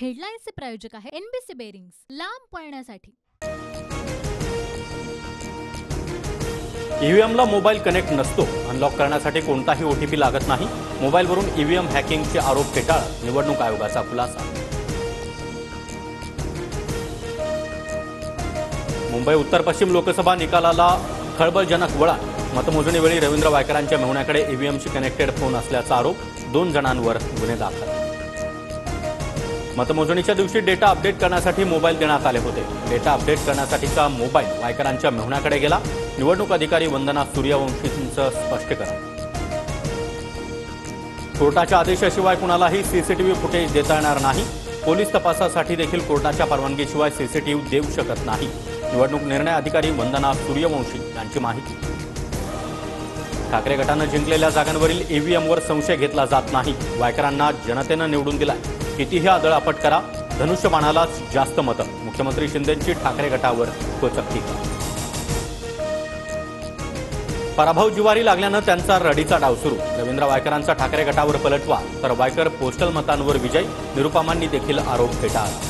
हेडलाईन्सचे प्रायोजक आहे NBC bearings, लांब पळण्यासाठी। ईव्हीएमला मोबाईल कनेक्ट नसतो। अनलॉक करण्यासाठी कोणताही ओटीपी लागत नाही। मोबाईलवरून ईव्हीएम हॅकिंगचे आरोप फेटाळत निवडणूक आयोगाचा खुलासा। मुंबई उत्तर पश्चिम लोकसभा निकालाला खळबळजनक वळण। मतमोजणीवेळी रवींद्र वायकरांच्या मेहुण्याकडे ईव्हीएमशी कनेक्टेड फोन असल्याचा आरोप। 2 जणांवर गुन्हे दाखल। मतमोजणीच्या दिवशी डेटा अपडेट करण्यासाठी मोबाईल देण्यात आले होते। डेटा अपडेट करण्यासाठीचा मोबाईल वायकरांच्या मेहुण्याकडे गेला। निवडणूक अधिकारी वंदना सूर्यवंशींचं स्पष्टीकरण। कोर्टाच्या आदेशाशिवाय कुणालाही सीसीटीव्ही फुटेज देता येणार नाही। पोलीस तपासासाठी देखील कोर्टाच्या परवानगीशिवाय सीसीटीव्ही देऊ शकत नाही। निवडणूक निर्णय अधिकारी वंदना सूर्यवंशी यांची माहिती। ठाकरे गटानं जिंकलेल्या जागांवरील ईव्हीएमवर संशय घेतला जात नाही। वायकरांना जनतेनं निवडून दिलाय। कितीही आदळआपट करा, धनुष्यबाणालाच जास्त मतं। मुख्यमंत्री शिंदेंची ठाकरे गटावर खोचक टीका। पराभव जिवारी लागल्यानं त्यांचा रडीचा डाव सुरू। रवींद्र वायकरांचा ठाकरे गटावर पलटवा, तर वायकर पोस्टल मतांवर विजय। निरुपमांनी देखील आरोप फेटाळला।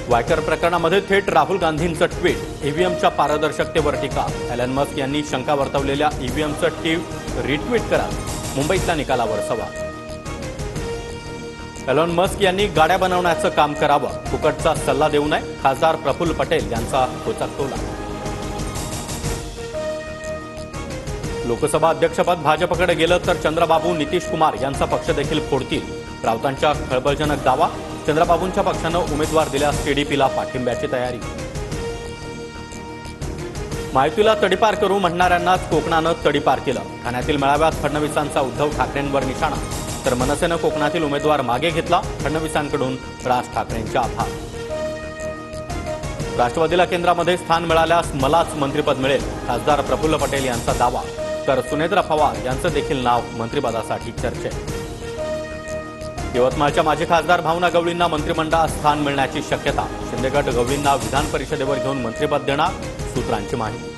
वायकर प्रकरणामध्ये थेट राहुल गांधींचं ट्विट। ईव्हीएमच्या पारदर्शकतेवर टीका। एलन मस्क यांनी शंका वर्तवलेल्या ईव्हीएमचं ट्विट रिट्विट करत मुंबईतल्या निकालावर सवाल। एलन मस्क यांनी गाड्या बनवण्याचं काम करावं, फुकटचा सल्ला देऊ नये। खासदार प्रफुल्ल पटेल यांचा खोचक टोला। लोकसभा अध्यक्षपद भाजपकडे गेलं तर चंद्रबाबू नितीश कुमार यांचा पक्ष देखील फोडतील। राऊतांच्या खळबळजनक दावा। चंद्रबाबूंच्या पक्षानं उमेदवार दिल्यास टीडीपीला पाठिंब्याची तयारी। महायुतीला तडीपार करू म्हणणाऱ्यांनाच कोकणानं तडीपार केलं। ठाण्यातील मेळाव्यात फडणवीसांचा उद्धव ठाकरेंवर निशाणा, तर मनसेनं कोकणातील उमेदवार मागे घेतला। फडणवीसांकडून राज ठाकरेंचे आभार। राष्ट्रवादीला केंद्रामध्ये स्थान मिळाल्यास मलाच मंत्रिपद मिळेल, खासदार प्रफुल्ल पटेल यांचा दावा। तर सुनेत्रा पवार यांचं देखील नाव मंत्रिपदासाठी चर्चेत। यवतमाळच्या माजी खासदार भावना गवळींना मंत्रिमंडळात स्थान मिळण्याची शक्यता। शिंदेगड गवळींना विधान परिषदेवर घेऊन मंत्रिपद देणार, सूत्रांची माहिती।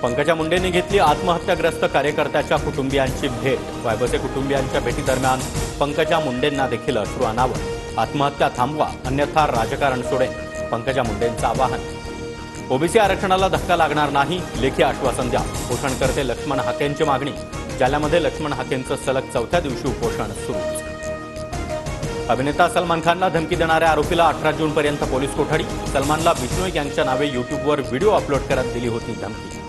पंकजा मुंडेंनी घेतली आत्महत्याग्रस्त कार्यकर्त्याच्या कुटुंबियांची भेट। वायबसे कुटुंबियांच्या भेटीदरम्यान पंकजा मुंडेंना देखील अश्रू अनावर। आत्महत्या थांबवा, अन्यथा राजकारण सोडेन, पंकजा मुंडेंचं आवाहन। ओबीसी आरक्षणाला धक्का लागणार नाही, लेखी आश्वासन द्या। उपोषणकर्ते लक्ष्मण हाकेंची मागणी। जालन्यामध्ये लक्ष्मण हाकेंचं सलग 4थ्या दिवशी उपोषण सुरू। अभिनेता सलमान खानला धमकी देणाऱ्या आरोपीला 18 जूनपर्यंत पोलीस कोठडी। सलमानला बिश्नोई गँगच्या नावे युट्यूबवर व्हिडिओ अपलोड करत दिली होती धमकी।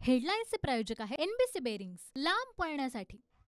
हेडलाईन्सचे प्रायोजक आहे एनबीसी बेरिंग्स, लांब पळण्यासाठी।